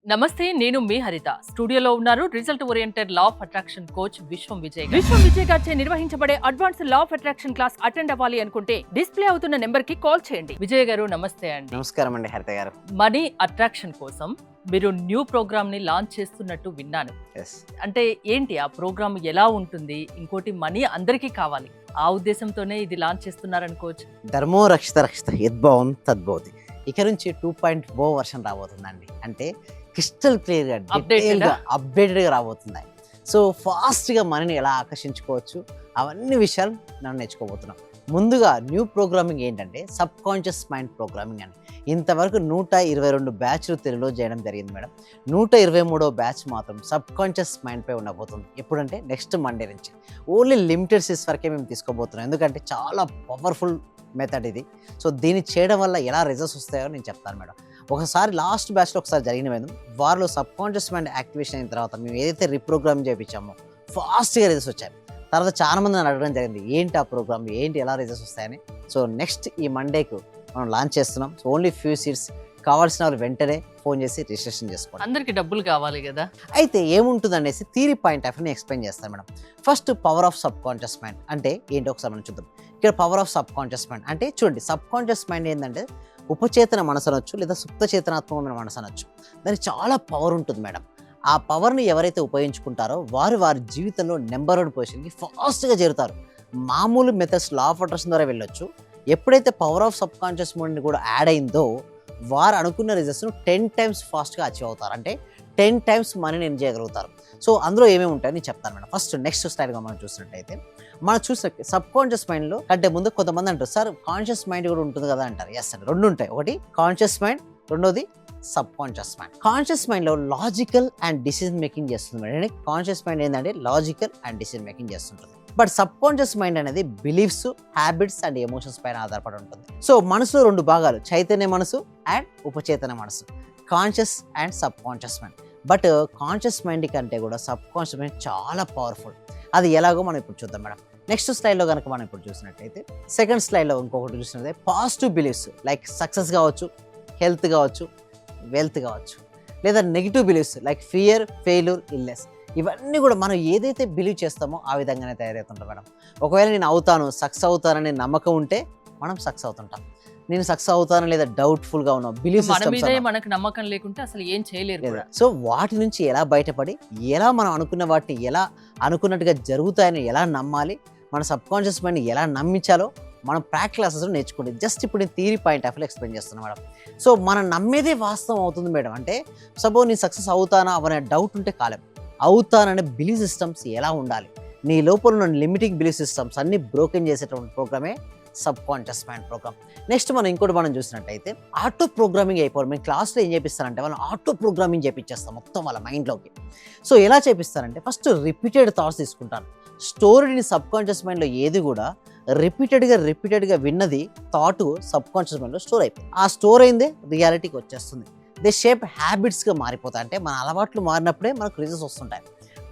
నమస్తే, నేను మీ హరిత. స్టూడియోలో ఉన్నారు result oriented law of attraction coach విశ్వం విజయ్ గారు. విశ్వం విజయ్ గారిచే నిర్వహించబడే advanced law of attraction class attend అవ్వాలి అనుకుంటే డిస్ప్లే అవుతున్న నెంబర్ కి కాల్ చేయండి. విజయ్ గారు నమస్తే అండి. నమస్కారం అండి హరిత గారు. మనీ అట్రాక్షన్ కోసం మీరు న్యూ ప్రోగ్రామ్ ని లాంచ్ చేస్తున్నట్టు విన్నాను. అంటే ఏంటి ఆ ప్రోగ్రామ్, ఎలా ఉంటుంది? ఇంకోటి, మనీ అందరికీ కావాలి, ఆ ఉద్దేశంతోనే ఇది లాంచ్ చేస్తున్నారనుకోవచ్చు. ధర్మో రక్షిత రక్షిత యద్భావం తద్భవతి. ఇక నుంచి 2.0 వర్షన్ రాబోతుందండి. అంటే క్రిస్టల్ క్లియర్గా అప్డేటెడ్గా రాబోతుంది. సో ఫాస్ట్గా మనీని ఎలా ఆకర్షించుకోవచ్చు, అవన్నీ విషయాలు మనం నేర్చుకోబోతున్నాం. ముందుగా న్యూ ప్రోగ్రామింగ్ ఏంటంటే సబ్ కాన్షియస్ మైండ్ ప్రోగ్రామింగ్ అండి. ఇంతవరకు 122 బ్యాచ్లు తెలుగులో చేయడం జరిగింది మేడం. 123వ బ్యాచ్ మాత్రం సబ్ కాన్షియస్ మైండ్పై ఉండబోతుంది. ఎప్పుడంటే నెక్స్ట్ మండే నుంచి. ఓన్లీ లిమిటెడ్ సిస్ వరకే మేము తీసుకోబోతున్నాం, ఎందుకంటే చాలా పవర్ఫుల్ మెథడ్ ఇది. సో దీన్ని చేయడం వల్ల ఎలా రిజల్ట్స్ వస్తాయో నేను చెప్తాను మేడం. ఒకసారి లాస్ట్ బ్యాచ్లో ఒకసారి జరిగిన మేడం, వారిలో సబ్ కాన్షియస్ మైండ్ యాక్టివేషన్ అయిన తర్వాత మేము ఏదైతే రీప్రోగ్రామింగ్ చేయించామో ఫాస్ట్గా రిజల్ట్స్ వచ్చాయి. తర్వాత చాలా మంది నన్ను అడగడం జరిగింది, ఏంటి ఆ ప్రోగ్రామ్, ఏంటి, ఎలా రిజల్ట్స్ వస్తాయని. సో నెక్స్ట్ ఈ మండేకు మనం లాంచ్ చేస్తున్నాం. సో ఓన్లీ ఫ్యూ సీట్స్, కావాల్సిన వాళ్ళు వెంటనే ఫోన్ చేసి రిజిస్ట్రేషన్ చేసుకోండి. అందరికి డబ్బులు కావాలి కదా. అయితే ఏముంటుంది అనేసి థియరీ పాయింట్ ఆఫ్ వ్యూని ఎక్స్ప్లెయిన్ చేస్తాను madam. First power of subconscious mind అంటే ఏంటో ఒకసారి మనం చూద్దాం. ఇక్కడ power of subconscious mind అంటే చూడండి, సబ్ కాన్షియస్ మైండ్ ఏంటంటే ఉపచేతన మనసు అనొచ్చు, లేదా సుప్త చేతనాత్మకమైన మనసు అనొచ్చు. దానికి చాలా పవర్ ఉంటుంది మేడం. ఆ పవర్ని ఎవరైతే ఉపయోగించుకుంటారో వారు వారి జీవితంలో నెంబర్ 1 పొజిషన్కి ఫాస్ట్గా చేరుతారు. మామూలు మెథడ్స్ లా ఆఫ్ అట్రాక్షన్ ద్వారా వెళ్ళొచ్చు. ఎప్పుడైతే power of subconscious mind కూడా యాడ్ అయిందో వారు అనుకున్న రిజల్ట్స్ను 10 టైమ్స్ ఫాస్ట్గా అచీవ్ అవుతారు. అంటే 10 టైమ్స్ మనీని ఎర్న్ చేయగలుగుతారు. సో అందులో ఏమేమి ఉంటాయని నేను చెప్తాను మేడం. ఫస్ట్ నెక్స్ట్ స్టైల్గా మనం చూసినట్టయితే, మనం చూసిన సబ్ కాన్షియస్ మైండ్లో కంటే ముందు కొంతమంది అంటారు, సార్ కాన్షియస్ మైండ్ కూడా ఉంటుంది కదా అంటారు. ఎస్ అండి, రెండు ఉంటాయి. ఒకటి కాన్షియస్ మైండ్, రెండోది సబ్ కాన్షియస్ మైండ్. కాన్షియస్ మైండ్లో లాజికల్ అండ్ డిసిజన్ మేకింగ్ చేస్తుంది మేడం. కాన్షియస్ మైండ్ ఏంటంటే లాజికల్ అండ్ డిసిజన్ మేకింగ్ చేస్తుంటుంది. బట్ సబ్ కాన్షియస్ మైండ్ అనేది బిలీఫ్స్, హ్యాబిట్స్ అండ్ ఎమోషన్స్ పైన ఆధారపడి ఉంటుంది. సో మనసులో 2 భాగాలు, చైతన్య మనసు అండ్ ఉపచేతన మనసు, conscious and sub conscious mind. But conscious mind కంటే కూడా సబ్ కాన్షియస్ మైండ్ చాలా పవర్ఫుల్. అది ఎలాగో మనం ఇప్పుడు చూద్దాం మేడం. నెక్స్ట్ స్లైడ్లో కనుక మనం ఇప్పుడు చూసినట్టయితే, సెకండ్ స్లైడ్లో ఇంకొకటి చూసినట్టయితే పాజిటివ్ బిలీఫ్స్ లైక్ సక్సెస్ కావచ్చు, హెల్త్ కావచ్చు, వెల్త్ కావచ్చు, లేదా negative beliefs like fear, failure, illness. ఇవన్నీ కూడా మనం ఏదైతే బిలీవ్ చేస్తామో ఆ విధంగానే తయారవుతుంటాం మేడం. ఒకవేళ నేను అవుతాను, సక్సెస్ అవుతాననే నమ్మకం ఉంటే మనం సక్సెస్ అవుతుంటాం. నేను సక్సెస్ అవుతాను లేదా డౌట్ఫుల్గా ఉన్నాం, బిలీవ్ మనకు నమ్మకం లేకుంటే అసలు ఏం చేయలేరు. సో వాటి నుంచి ఎలా బయటపడి, ఎలా మనం అనుకున్న వాటిని ఎలా అనుకున్నట్టుగా జరుగుతాయని ఎలా నమ్మాలి, మన సబ్ కాన్షియస్ మైండ్ ఎలా నమ్మించాలో మనం ప్రాక్టికల్ క్లాసెస్లో నేర్చుకోండి. జస్ట్ ఇప్పుడు నేను theory point of view explain చేస్తున్నాను మేడం. సో మనం నమ్మేదే వాస్తవం అవుతుంది మేడం. అంటే సపోజ్ నేను సక్సెస్ అవుతానా అవనే డౌట్ ఉంటే కాలేం. అవుతాననే బిలీఫ్ సిస్టమ్స్ ఎలా ఉండాలి, నీ లోపల ఉన్న లిమిటింగ్ బిలీఫ్ సిస్టమ్స్ అన్ని బ్రోకెన్ చేసేటువంటి ప్రోగ్రామే subconscious mind programme. Next మనం ఇంకోటి మనం చూసినట్టయితే ఆటో ప్రోగ్రామింగ్ అయిపోవాలి. మేము క్లాస్లో ఏం చేపిస్తారంటే వాళ్ళని ఆటో ప్రోగ్రామింగ్ చేపించేస్తాం మొత్తం వాళ్ళ మైండ్లోకి. సో ఎలా చేపిస్తారంటే ఫస్ట్ రిపీటెడ్ థాట్స్ తీసుకుంటాను. స్టోరీని సబ్ కాన్షియస్ మైండ్లో ఏది కూడా రిపీటెడ్గా విన్నది థాట్ సబ్ కాన్షియస్ మైండ్లో స్టోర్ అయిపోయింది. ఆ స్టోర్ అయిందే రియాలిటీకి వచ్చేస్తుంది. దే షేప్ హ్యాబిట్స్గా మారిపోతాయి. అంటే మన అలవాట్లు మారినప్పుడే మనకు రిజల్ట్స్ వస్తుంటాయి.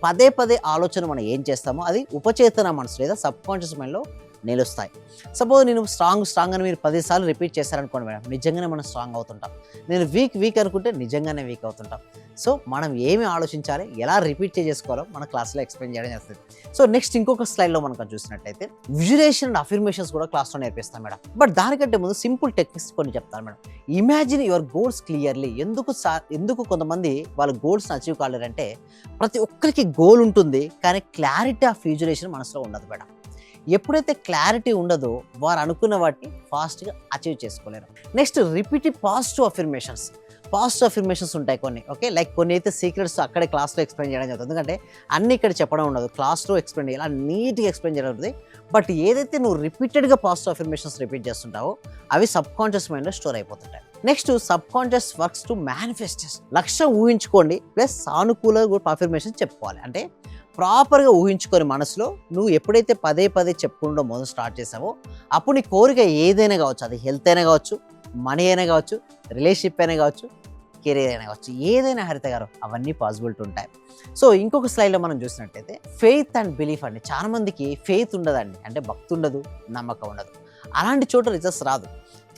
పదే ఆలోచన మనం ఏం చేస్తామో అది ఉపచేతన మనసు లేదా సబ్ కాన్షియస్ మైండ్లో నిలుస్తాయి. సపోజ్ నేను స్ట్రాంగ్ అని మీరు 10 సార్లు రిపీట్ చేశారనుకోండి మేడం, నిజంగానే మనం స్ట్రాంగ్ అవుతుంటాం. నేను వీక్ అనుకుంటే నిజంగానే వీక్ అవుతుంటాం. సో మనం ఏమి ఆలోచించాలి, ఎలా రిపీట్ చేసుకోవాలో మన క్లాస్లో ఎక్స్ప్లెయిన్ చేయడం చేస్తుంది. సో నెక్స్ట్ ఇంకొక స్లైడ్లో మనకు చూసినట్టయితే విజువలైజేషన్ అండ్ అఫర్మేషన్స్ కూడా క్లాస్లో నేర్పిస్తాం మేడం. బట్ దానికంటే ముందు సింపుల్ టెక్నిక్స్ కొన్ని చెప్తాను madam. Imagine your goals clearly. ఎందుకు కొంతమంది వాళ్ళ గోల్స్ని అచీవ్ కాలేరంటే, ప్రతి ఒక్కరికి గోల్ ఉంటుంది కానీ క్లారిటీ ఆఫ్ విజువలైజేషన్ మనసులో ఉండదు మేడం. ఎప్పుడైతే క్లారిటీ ఉండదో వారు అనుకున్న వాటిని ఫాస్ట్గా అచీవ్ చేసుకోలేరు. నెక్స్ట్ రిపీటెడ్ పాజిటివ్ అఫర్మేషన్స్ ఉంటాయి కొన్ని. ఓకే, లైక్ కొన్ని అయితే సీక్రెట్స్ అక్కడే క్లాస్లో ఎక్స్ప్లెయిన్ చేయడం జరుగుతుంది. ఎందుకంటే అన్ని ఇక్కడ చెప్పడం ఉండదు, క్లాస్లో ఎక్స్ప్లెయిన్ చేయాలి, నీట్గా ఎక్స్ప్లెయిన్ చేయడం ఉంటుంది. బట్ ఏదైతే నువ్వు రిపీటెడ్గా పాజిటివ్ అఫర్మేషన్స్ రిపీట్ చేస్తుంటావో అవి సబ్ కాన్షియస్ మైండ్లో స్టోర్ అయిపోతుంటాయి. Next subconscious works to manifestation. లక్ష్యం ఊహించుకోండి ప్లస్ సానుకూల అఫర్మేషన్ చెప్పుకోవాలి. అంటే ప్రాపర్గా ఊహించుకొని మనసులో నువ్వు ఎప్పుడైతే పదే చెప్పుకుంటూ మొదలు స్టార్ట్ చేసావో అప్పుడు నీ కోరిక ఏదైనా కావచ్చు, అది హెల్త్ అయినా కావచ్చు, మనీ అయినా కావచ్చు, రిలేషన్షిప్ అయినా కావచ్చు, కెరీర్ అయినా కావచ్చు, ఏదైనా హరిత గారు అవన్నీ పాసిబిలిటీ ఉంటాయి. సో ఇంకొక స్లైడ్లో మనం చూసినట్టయితే ఫెయిత్ అండ్ బిలీఫ్ అండి. చాలా మందికి ఫెయిత్ ఉండదండి, అంటే భక్తి ఉండదు, నమ్మకం ఉండదు. అలాంటి చోట రిజల్ట్స్ రాదు.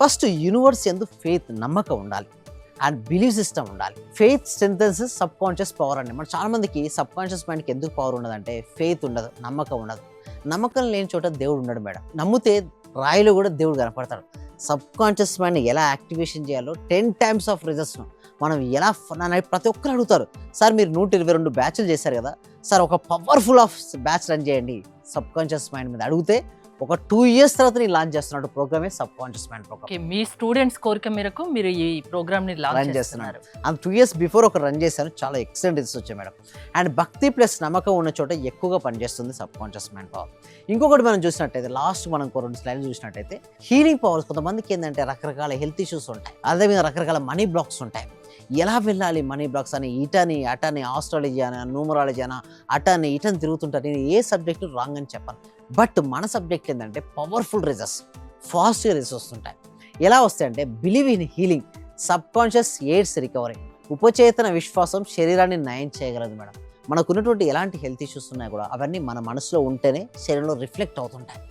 ఫస్ట్ యూనివర్స్ యందు ఫెయిత్, నమ్మకం ఉండాలి. అండ్ బిలీవ్ సిస్టమ్ ఉండాలి. ఫెయిత్ స్ట్రెంథెన్స్ సబ్ కాన్షియస్ పవర్ అండి. మన చాలా మందికి సబ్ కాన్షియస్ మైండ్కి ఎందుకు పవర్ ఉండదంటే ఫెయిత్ ఉండదు, నమ్మకం ఉండదు. నమ్మకం లేని చోట దేవుడు ఉండడు మేడం. నమ్మితే రాయిలో కూడా దేవుడు కనపడతాడు. సబ్ కాన్షియస్ మైండ్ ఎలా యాక్టివేషన్ చేయాలో 10 times ఆఫ్ రిజల్ట్స్ను మనం ఎలా నన్ను ప్రతి ఒక్కరు అడుగుతారు, సార్ మీరు 122 బ్యాచ్లు చేశారు కదా సార్, ఒక పవర్ఫుల్ ఆఫ్ బ్యాచ్ రన్ చేయండి సబ్ కాన్షియస్ మైండ్ మీద అడిగితే ఒక 2 years తర్వాత నేను లాంచ్ చేస్తున్నాడు ప్రోగ్రామే subconscious mind programme. Okay, మీ స్టూడెంట్స్ కోరిక మేరకు మీరు ఈ ప్రోగ్రామ్ ని రన్ లాంచ్ చేస్తున్నారు. చేస్తున్నారు. అండ్ 2 years బిఫోర్ ఒక రన్ చేశాను, చాలా ఎక్సలెంట్ రిజల్ట్స్ వచ్చాయి మేడం. అండ్ భక్తి ప్లస్ నమ్మకం ఉన్న చోట ఎక్కువగా పనిచేస్తుంది సబ్ కాన్షియస్ మైండ్ పవర్. ఇంకొకటి మనం చూసినట్టయితే లాస్ట్ మనం 2 స్లైడ్లు చూసినట్టయితే హీలింగ్ పవర్స్. కొంతమందికి ఏంటంటే రకరకాల హెల్త్ ఇష్యూస్ ఉంటాయి, అదేవిధంగా రకరకాల మనీ బ్లాక్స్ ఉంటాయి. ఎలా వెళ్ళాలి మనీ బ్లాక్స్ అని ఇటని అటని ఆస్ట్రాలజీ అని న్యూమరాలజీ అని అటని ఇటని తిరుగుతుంటారు. నేను ఏ సబ్జెక్టు రాంగ్ అని చెప్పాను, బట్ మన సబ్జెక్ట్ ఏంటంటే పవర్ఫుల్ రిజల్ట్స్, ఫాస్ట్గా రిజల్ట్స్ వస్తుంటాయి. ఎలా వస్తాయంటే believe in healing, subconscious aids recovery, ఉపచేతన విశ్వాసం శరీరాన్ని నయం చేయగలదు మేడం. మనకున్నటువంటి ఎలాంటి హెల్త్ ఇష్యూస్ ఉన్నాయి కూడా అవన్నీ మన మనసులో ఉంటేనే శరీరంలో రిఫ్లెక్ట్ అవుతుంటాయి.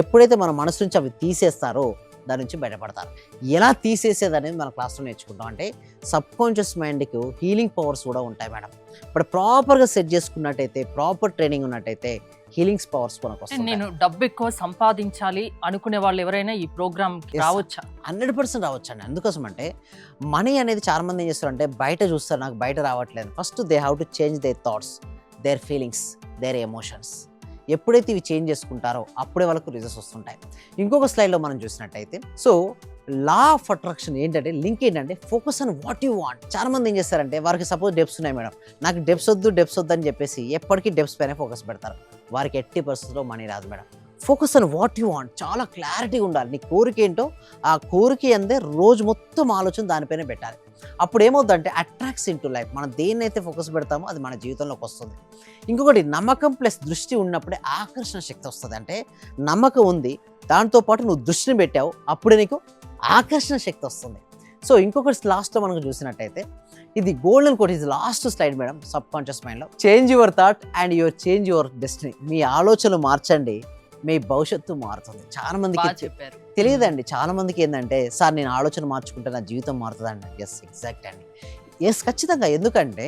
ఎప్పుడైతే మన మనసు నుంచి అవి తీసేస్తారో దాని నుంచి బయటపడతారు. ఎలా తీసేసేది అనేది మన క్లాస్లో నేర్చుకుంటాం. అంటే సబ్ కాన్షియస్ మైండ్కి హీలింగ్ పవర్స్ కూడా ఉంటాయి మేడం. ఇప్పుడు ప్రాపర్గా సెట్ చేసుకున్నట్టయితే, ప్రాపర్ ట్రైనింగ్ ఉన్నట్టయితే హీలింగ్స్ పవర్స్ మనకు వస్తాయి. నేను డబ్బు ఎక్కువ సంపాదించాలి అనుకునే వాళ్ళు ఎవరైనా ఈ ప్రోగ్రామ్ రావచ్చా? 100% రావచ్చు అండి. అందుకోసం అంటే మనీ అనేది చాలా మంది ఏం చేస్తారంటే బయట చూస్తారు, నాకు బయట రావట్లేదు. First they have to change their thoughts, there feelings, there emotions. ఎప్పుడైతే ఇవి చేంజ్ చేసుకుంటారో అప్పుడే వాళ్ళకు రిజల్ట్స్ వస్తుంటాయి. ఇంకొక స్లైడ్లో మనం చూసినట్టయితే సో లా ఆఫ్ అట్రాక్షన్ ఏంటంటే లింక్ ఏంటంటే focus on what you want. చాలా మంది ఏం చేస్తారంటే వారికి సపోజ్ డెప్స్ ఉన్నాయి మేడం, నాకు డెప్స్ వద్దు అని చెప్పేసి ఎప్పటికీ డెప్స్ పైన ఫోకస్ పెడతారు. వారికి 80% మనీ రాదు madam. Focus on what you want, చాలా క్లారిటీగా ఉండాలి. నీ కోరిక ఏంటో ఆ కోరిక అందే రోజు మొత్తం ఆలోచన దానిపైన పెట్టాలి. అప్పుడు ఏమవుతుందంటే అట్రాక్ట్స్ ఇన్ టు లైఫ్. మనం దేన్నైతే ఫోకస్ పెడతామో అది మన జీవితంలోకి వస్తుంది. ఇంకొకటి నమ్మకం ప్లస్ దృష్టి ఉన్నప్పుడే ఆకర్షణ శక్తి వస్తుంది. అంటే నమ్మకం ఉంది, దాంతోపాటు నువ్వు దృష్టిని పెట్టావు, అప్పుడే నీకు ఆకర్షణ శక్తి వస్తుంది. సో ఇంకొకటి లాస్ట్లో మనకు చూసినట్టయితే ఇది గోల్డెన్ కోట్, ఇది last slide madam. Subconscious మైండ్లో change your thought and change your destiny. మీ ఆలోచనలు మార్చండి, మీ భవిష్యత్తు మారుతుంది. చాలా మందికి చెప్పారు తెలియదండి. చాలా మందికి ఏంటంటే సార్ నేను ఆలోచన మార్చుకుంటే నా జీవితం మారుతుందండి. ఎస్, ఎగ్జాక్ట్ అండి. ఎస్, ఖచ్చితంగా. ఎందుకంటే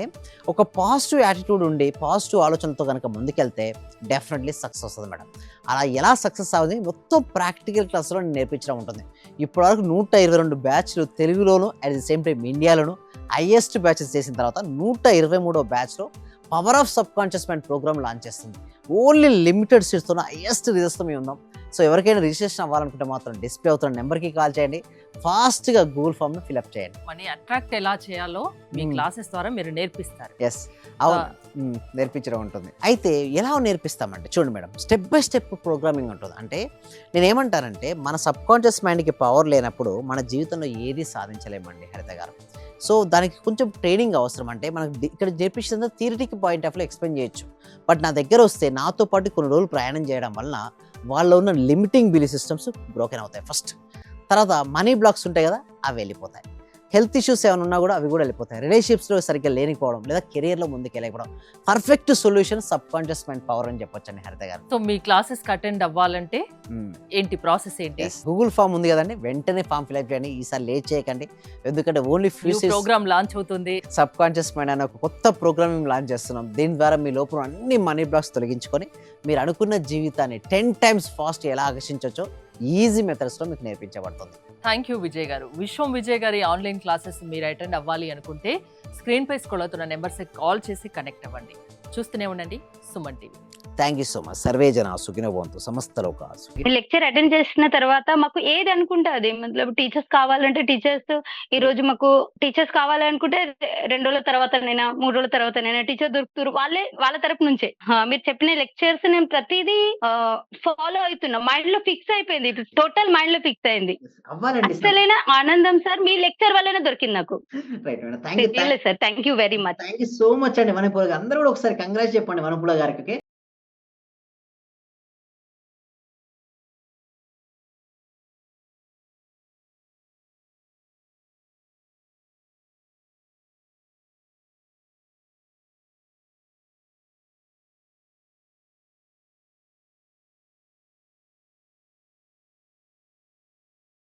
ఒక పాజిటివ్ యాటిట్యూడ్ ఉండి పాజిటివ్ ఆలోచనతో కనుక ముందుకెళ్తే డెఫినెట్లీ సక్సెస్ వస్తుంది మేడం. అలా ఎలా సక్సెస్ అవుతుంది మొత్తం ప్రాక్టికల్ క్లాస్లో నేను నేర్పించడం ఉంటుంది. ఇప్పటివరకు 122 బ్యాచ్లు తెలుగులోను అట్ ది సేమ్ టైం ఇండియాలోను హైయెస్ట్ బ్యాచెస్ చేసిన తర్వాత 123వ బ్యాచ్లో power of subconscious mind program launch చేస్తుంది. ఓన్లీ లిమిటెడ్ సీట్స్తో హైయెస్ట్ రిజల్ట్స్తో మేము ఉన్నాం. సో ఎవరికైనా రిజిస్ట్రేషన్ అవ్వాలనుకుంటే మాత్రం డిస్ప్లే అవుతున్న నెంబర్కి కాల్ చేయండి, ఫాస్ట్గా గూగుల్ ఫామ్ను ఫిల్అప్ చేయండి. మనీ అట్రాక్ట్ ఎలా చేయాలో మీ క్లాసెస్ ద్వారా మీరు నేర్పిస్తారు. ఎస్, అవును, నేర్పించడం ఉంటుంది. అయితే ఎలా నేర్పిస్తామంటే చూడండి madam, step by step programming ఉంటుంది. అంటే నేను ఏమంటానంటే మన సబ్ కాన్షియస్ మైండ్కి పవర్ లేనప్పుడు మన జీవితంలో ఏది సాధించలేమండి హరిత గారు. సో దానికి కొంచెం ట్రైనింగ్ అవసరం. అంటే మనకు ఇక్కడ నేర్పించిన థియరిటిక్ పాయింట్ ఆఫ్ లో ఎక్స్ప్లెయిన్ చేయొచ్చు, బట్ నా దగ్గర వస్తే నాతో పాటు కొన్ని రోజులు ప్రయాణం చేయడం వలన వాళ్ళలో ఉన్న లిమిటింగ్ బిలీఫ్ సిస్టమ్స్ బ్రోకెన్ అవుతాయి ఫస్ట్. తర్వాత మనీ బ్లాక్స్ ఉంటాయి కదా, అవి వెళ్ళిపోతాయి. హెల్త్ ఇష్యూస్ ఏమైనా ఉన్నా కూడా అవి కూడా వెళ్ళిపోతాయి. రిలేషన్షిప్స్లో సరిగ్గా లేనిపోవడం లేదా కెరియర్లో ముందుకు వెళ్ళకపోవడం, perfect solution subconscious mind power అని చెప్పొచ్చండి హరిత గారు. సో మీ క్లాసెస్కి అటెండ్ అవ్వాలంటే ఏంటి ప్రాసెస్ ఏంటి? గూగుల్ ఫామ్ ఉంది కదండి, వెంటనే ఫామ్ ఫిల్అప్ చేయండి. ఈసారి లేట్ చేయకండి, ఎందుకంటే ఓన్లీ ప్రోగ్రామ్ లాంచ్ అవుతుంది. సబ్ కాన్షియస్ మైండ్ అనే ఒక కొత్త ప్రోగ్రామింగ్ లాంచ్ చేస్తున్నాం. దీని ద్వారా మీ లోపల అన్ని మనీ బ్లాక్స్ తొలగించుకొని మీరు అనుకున్న జీవితాన్ని 10 times ఫాస్ట్ ఎలా ఆకర్షించవచ్చో ఈజీ మెథడ్స్లో మీకు నేర్పించబడుతుంది. థ్యాంక్ యూ విజయ్ గారు. విశ్వం విజయ్ గారి ఆన్లైన్ క్లాసెస్ మీరు అటెండ్ అవ్వాలి అనుకుంటే స్క్రీన్ పై స్క్రోల్ అవుతున్న నెంబర్స్కి కాల్ చేసి కనెక్ట్ అవ్వండి. చూస్తూనే ఉండండి Suman TV. Thank you so much. Survey జన సుఖినో భవంతు, సమస్త లోకా సుఖినో. లెక్చర్ అటెండ్ చేసిన తర్వాత మాకు ఏది అనుకుంటే అది, మతలబ్ టీచర్స్ కావాలంటే టీచర్స్, ఈ రోజు మాకు టీచర్స్ కావాలనుకుంటే 2 రోజుల తర్వాతనైనా 3 రోజుల తర్వాతనైనా టీచర్ దొరుకుతారు. వాళ్ళ తరపు నుంచే మీరు చెప్పిన లెక్చర్స్ నేను ప్రతిదీ ఫాలో అవుతున్నా. మైండ్ లో ఫిక్స్ అయిపోయింది, టోటల్ మైండ్ లో ఫిక్స్ అయింది. అసలైన ఆనందం సార్ మీ లెక్చర్ వల్లనే దొరికింది నాకు. Sir thank you very much. Thank you so much అండి. వనపూల అందరూ కూడా ఒకసారి కంగ్రాట్స్ చెప్పండి వనపూల గారికి.